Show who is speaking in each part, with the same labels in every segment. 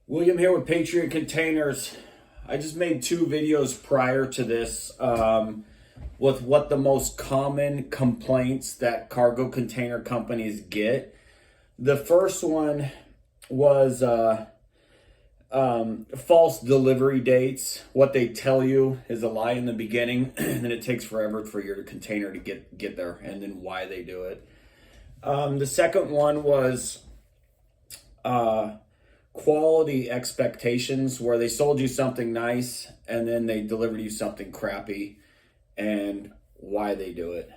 Speaker 1: William here with Patriot Containers. I just made two videos prior to this with what the most common complaints that cargo container companies get. The first one was false delivery dates. What they tell you is a lie in the beginning, and then it takes forever for your container to get there, and then why they do it. The second one was quality expectations, where they sold you something nice and then they delivered you something crappy, and why they do it.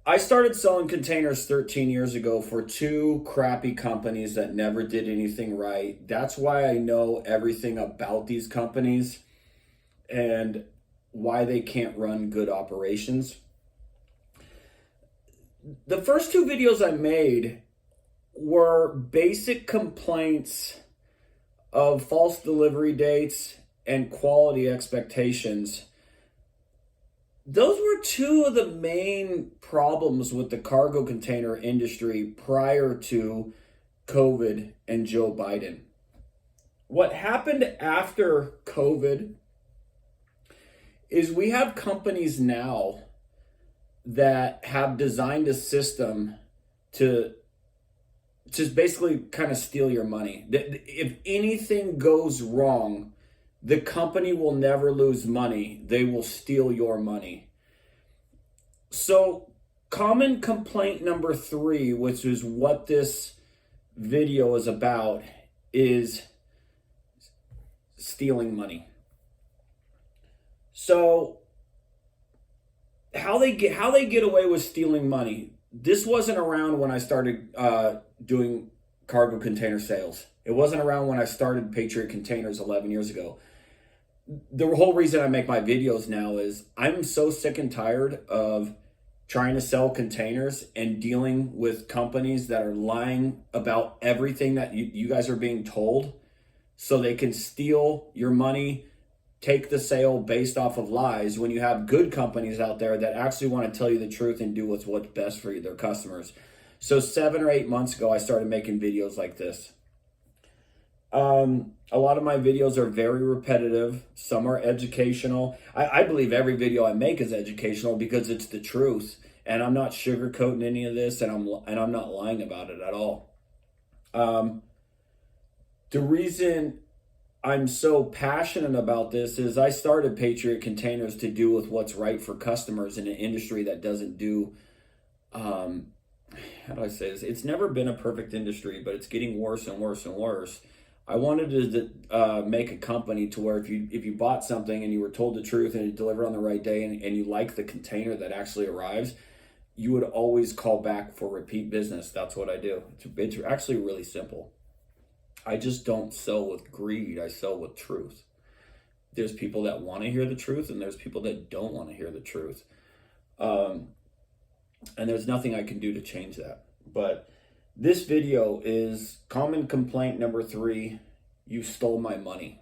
Speaker 1: I started selling containers 13 years ago for two crappy companies that never did anything right. That's why I know everything about these companies and why they can't run good operations. The first two videos I made were basic complaints of false delivery dates and quality expectations. Those were two of the main problems with the cargo container industry prior to COVID and Joe Biden. What happened after COVID is we have companies now that have designed a system to just basically kind of steal your money. If anything goes wrong, the company will never lose money. They will steal your money. So common complaint number 3, which is what this video is about, is stealing money. So how they get away with stealing money. This wasn't around when I started doing cargo container sales. It wasn't around when I started Patriot Containers 11 years ago. The whole reason I make my videos now is I'm so sick and tired of trying to sell containers and dealing with companies that are lying about everything that you guys are being told so they can steal your money, take the sale based off of lies, when you have good companies out there that actually want to tell you the truth and do what's best for their customers. So 7 or 8 months ago, I started making videos like this. A lot of my videos are very repetitive. Some are educational. I believe every video I make is educational because it's the truth, and I'm not sugarcoating any of this, and I'm not lying about it at all. The reason I'm so passionate about this is I started Patriot Containers to do with what's right for customers in an industry that doesn't do, how do I say this? It's never been a perfect industry, but it's getting worse and worse and worse. I wanted to make a company to where if you bought something and you were told the truth and it delivered on the right day and you like the container that actually arrives, you would always call back for repeat business. That's what I do. It's actually really simple. I just don't sell with greed. I sell with truth. There's people that want to hear the truth and there's people that don't want to hear the truth. And there's nothing I can do to change that. But this video is common complaint number 3. You stole my money.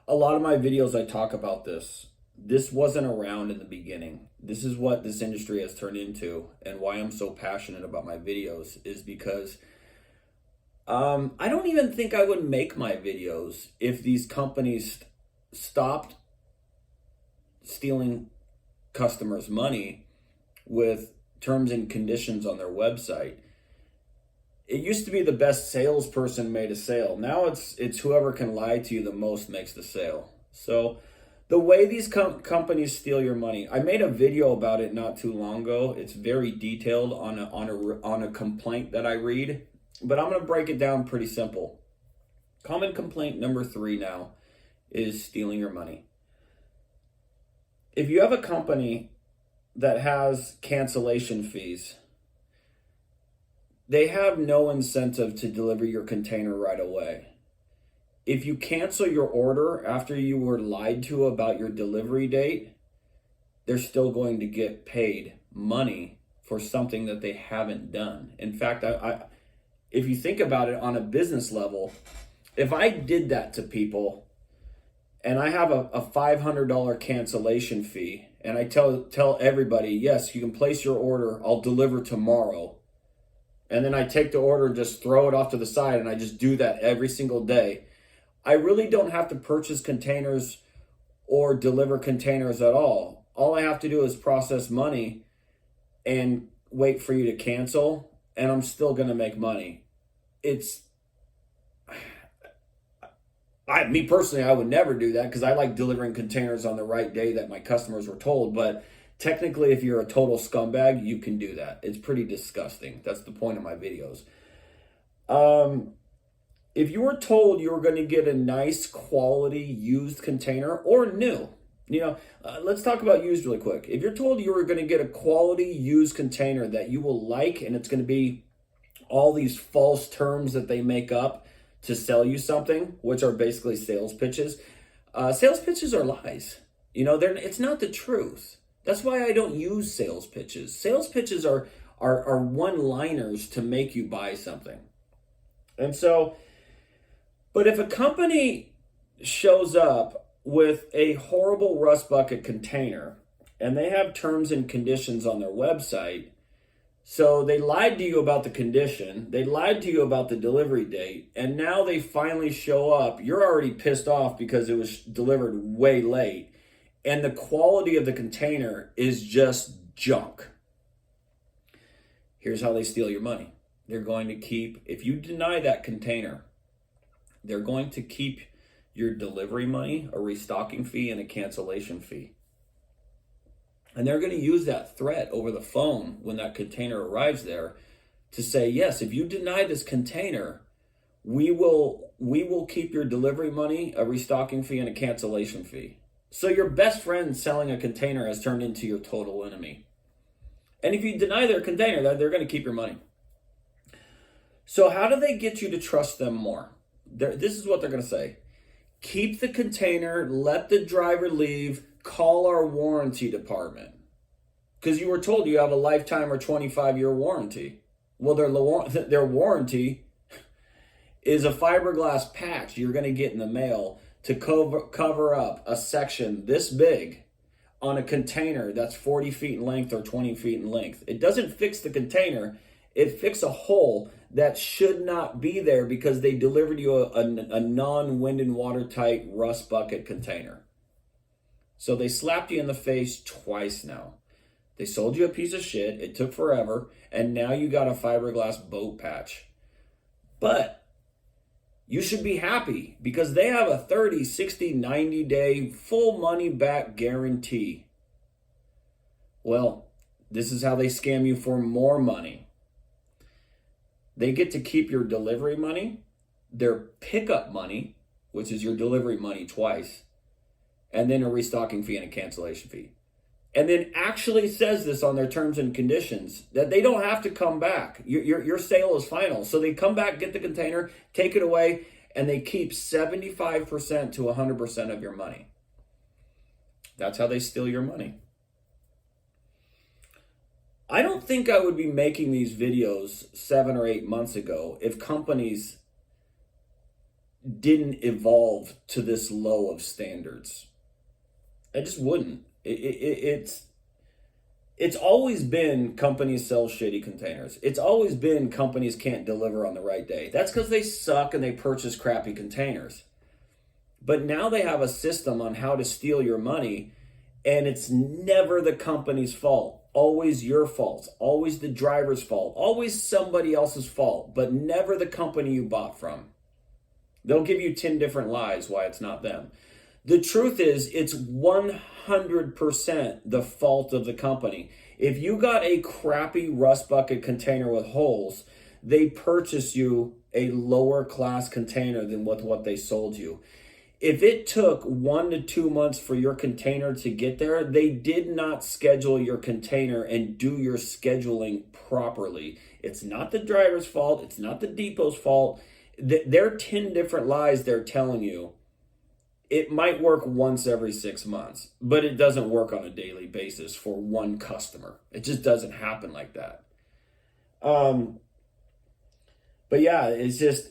Speaker 1: A lot of my videos I talk about this. This wasn't around in the beginning. This is what this industry has turned into, and why I'm so passionate about my videos is because I don't even think I would make my videos if these companies stopped stealing customers' money with terms and conditions on their website. It used to be the best salesperson made a sale. Now it's whoever can lie to you the most makes the sale. So the way these companies steal your money, I made a video about it not too long ago. It's very detailed on a complaint that I read, but I'm going to break it down pretty simple. Common complaint number 3 now is stealing your money. If you have a company that has cancellation fees, they have no incentive to deliver your container right away. If you cancel your order after you were lied to about your delivery date, they're still going to get paid money for something that they haven't done. In fact, if you think about it on a business level, if I did that to people and I have a $500 cancellation fee, and I tell everybody, yes, you can place your order, I'll deliver tomorrow, and then I take the order and just throw it off to the side, and I just do that every single day. I really don't have to purchase containers or deliver containers at all. All I have to do is process money and wait for you to cancel, and I'm still going to make money. Me personally, I would never do that because I like delivering containers on the right day that my customers were told. But technically, if you're a total scumbag, you can do that. It's pretty disgusting. That's the point of my videos. If you were told you were going to get a nice quality used container or new, let's talk about used really quick. If you're told you were going to get a quality used container that you will like, and it's going to be all these false terms that they make up to sell you something, which are basically sales pitches. Sales pitches are lies. It's not the truth. That's why I don't use sales pitches. Sales pitches are one-liners to make you buy something. And so, but if a company shows up with a horrible rust bucket container and they have terms and conditions on their website, so they lied to you about the condition, they lied to you about the delivery date, and now they finally show up. You're already pissed off because it was delivered way late, and the quality of the container is just junk. Here's how they steal your money. They're going to keep, if you deny that container, they're going to keep your delivery money, a restocking fee, and a cancellation fee. And they're going to use that threat over the phone when that container arrives there to say, yes, if you deny this container, we will keep your delivery money, a restocking fee, and a cancellation fee. So your best friend selling a container has turned into your total enemy. And if you deny their container, they're going to keep your money. So how do they get you to trust them more? This is what they're going to say. Keep the container, let the driver leave, call our warranty department. Because you were told you have a lifetime or 25-year warranty. Well, their warranty is a fiberglass patch you're going to get in the mail to cover up a section this big on a container that's 40 feet in length or 20 feet in length. It doesn't fix the container. It fixes a hole that should not be there because they delivered you a non-wind and watertight rust bucket container. So they slapped you in the face twice now. They sold you a piece of shit. It took forever. And now you got a fiberglass boat patch. But you should be happy because they have a 30, 60, 90-day full money back guarantee. Well, this is how they scam you for more money. They get to keep your delivery money, their pickup money, which is your delivery money twice, and then a restocking fee and a cancellation fee. And then actually says this on their terms and conditions that they don't have to come back. Your sale is final. So they come back, get the container, take it away, and they keep 75% to 100% of your money. That's how they steal your money. I don't think I would be making these videos 7 or 8 months ago if companies didn't evolve to this low of standards. I just wouldn't. It's always been companies sell shitty containers. It's always been companies can't deliver on the right day. That's because they suck and they purchase crappy containers. But now they have a system on how to steal your money, and it's never the company's fault. Always your fault. Always the driver's fault. Always somebody else's fault, but never the company you bought from. They'll give you 10 different lies why it's not them. The truth is, it's 100% the fault of the company. If you got a crappy rust bucket container with holes, they purchase you a lower class container than what they sold you. If it took 1 to 2 months for your container to get there, they did not schedule your container and do your scheduling properly. It's not the driver's fault. It's not the depot's fault. There are 10 different lies they're telling you. It might work once every 6 months, but it doesn't work on a daily basis for one customer. It just doesn't happen like that. But yeah, it's just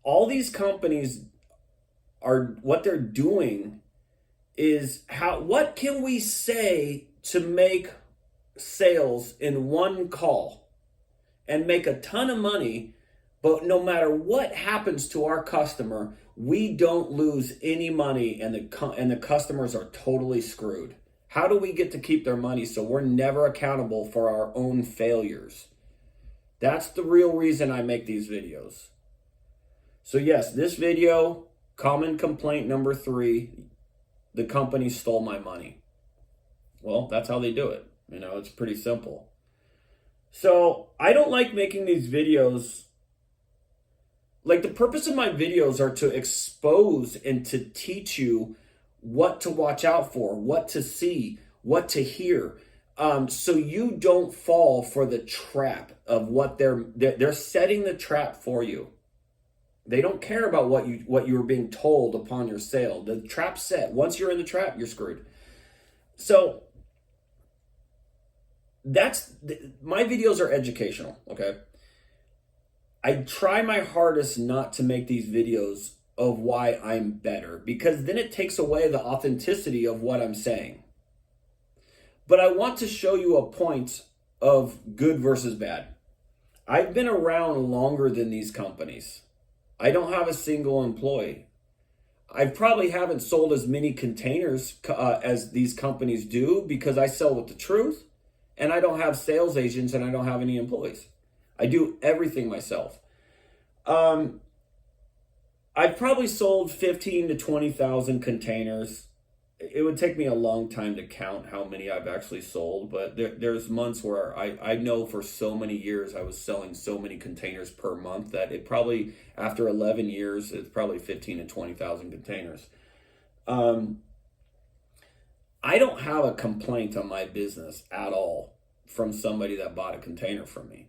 Speaker 1: all these companies are, what they're doing is what can we say to make sales in one call and make a ton of money, but no matter what happens to our customer, we don't lose any money, and the customers are totally screwed. How do we get to keep their money so we're never accountable for our own failures? That's the real reason I make these videos. So yes, this video, common complaint number 3, the company stole my money. Well, that's how they do it. It's pretty simple. So I don't like making these videos. Like, the purpose of my videos are to expose and to teach you what to watch out for, what to see, what to hear, so you don't fall for the trap of what they're setting the trap for you. They don't care about what you were being told upon your sale. The trap's set. Once you're in the trap, you're screwed. So my videos are educational, okay? I try my hardest not to make these videos of why I'm better, because then it takes away the authenticity of what I'm saying. But I want to show you a point of good versus bad. I've been around longer than these companies. I don't have a single employee. I probably haven't sold as many containers as these companies do, because I sell with the truth, and I don't have sales agents, and I don't have any employees. I do everything myself. I've probably sold 15 to 20,000 containers. It would take me a long time to count how many I've actually sold, but there's months where I know for so many years I was selling so many containers per month that it probably, after 11 years, it's probably 15 to 20,000 containers. I don't have a complaint on my business at all from somebody that bought a container from me.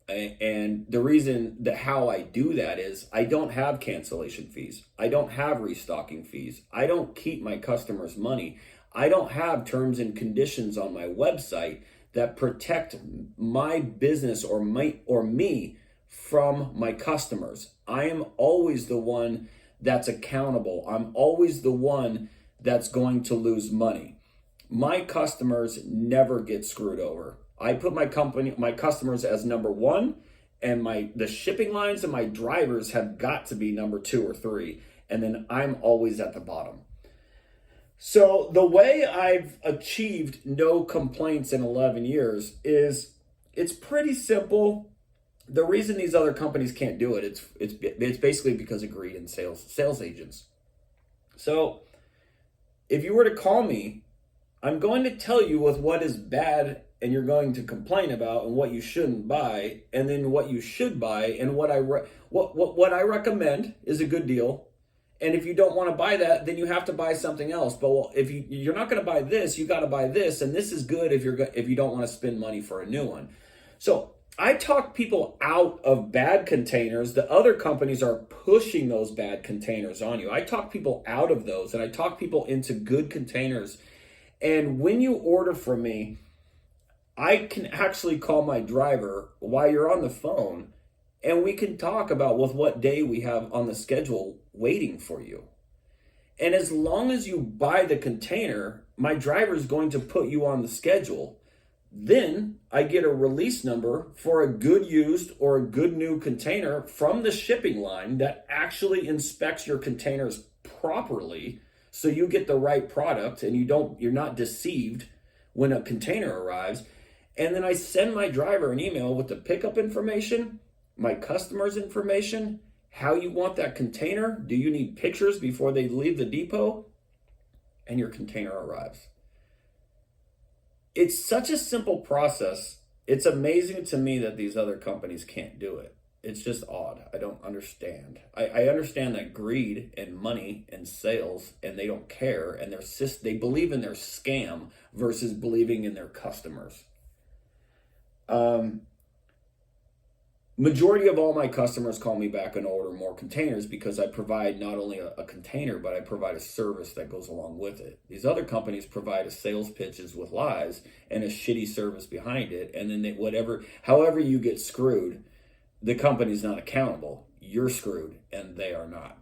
Speaker 1: And the reason that how I do that is I don't have cancellation fees. I don't have restocking fees. I don't keep my customers' money. I don't have terms and conditions on my website that protect my business or me from my customers. I am always the one that's accountable. I'm always the one that's going to lose money. My customers never get screwed over. I put my customers as number 1, and the shipping lines and my drivers have got to be number 2 or 3, and then I'm always at the bottom. So the way I've achieved no complaints in 11 years is it's pretty simple. The reason these other companies can't do it, it's basically because of greed and sales agents. So if you were to call me, I'm going to tell you with what is bad and you're going to complain about, and what you shouldn't buy, and then what you should buy, and what I recommend is a good deal. And if you don't want to buy that, then you have to buy something else. But if you're not going to buy this, you got to buy this, and this is good if you don't want to spend money for a new one. So I talk people out of bad containers. The other companies are pushing those bad containers on you. I talk people out of those, and I talk people into good containers. And when you order from me, I can actually call my driver while you're on the phone, and we can talk about with what day we have on the schedule waiting for you. And as long as you buy the container, my driver is going to put you on the schedule. Then I get a release number for a good used or a good new container from the shipping line that actually inspects your containers properly, so you get the right product and you're not deceived when a container arrives. And then I send my driver an email with the pickup information, my customer's information, how you want that container. Do you need pictures before they leave the depot? And your container arrives. It's such a simple process. It's amazing to me that these other companies can't do it. It's just odd. I don't understand. I understand that greed and money and sales, and they don't care, and they believe in their scam versus believing in their customers. Majority of all my customers call me back and order more containers because I provide not only a container, but I provide a service that goes along with it. These other companies provide a sales pitches with lies and a shitty service behind it. And then however you get screwed, the company's not accountable. You're screwed and they are not.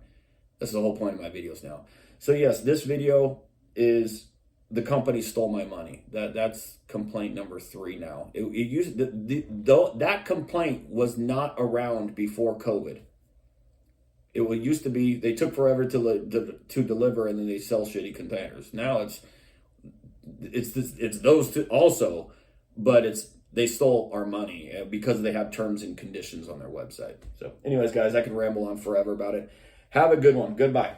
Speaker 1: That's the whole point of my videos now. So yes, this video is the company stole my money. That's complaint number 3 now. It used that complaint was not around before COVID. It used to be they took forever to deliver, and then they sell shitty containers. Now it's those two also, but they stole our money because they have terms and conditions on their website. So anyways, guys, I could ramble on forever about it. Have a good one. Goodbye.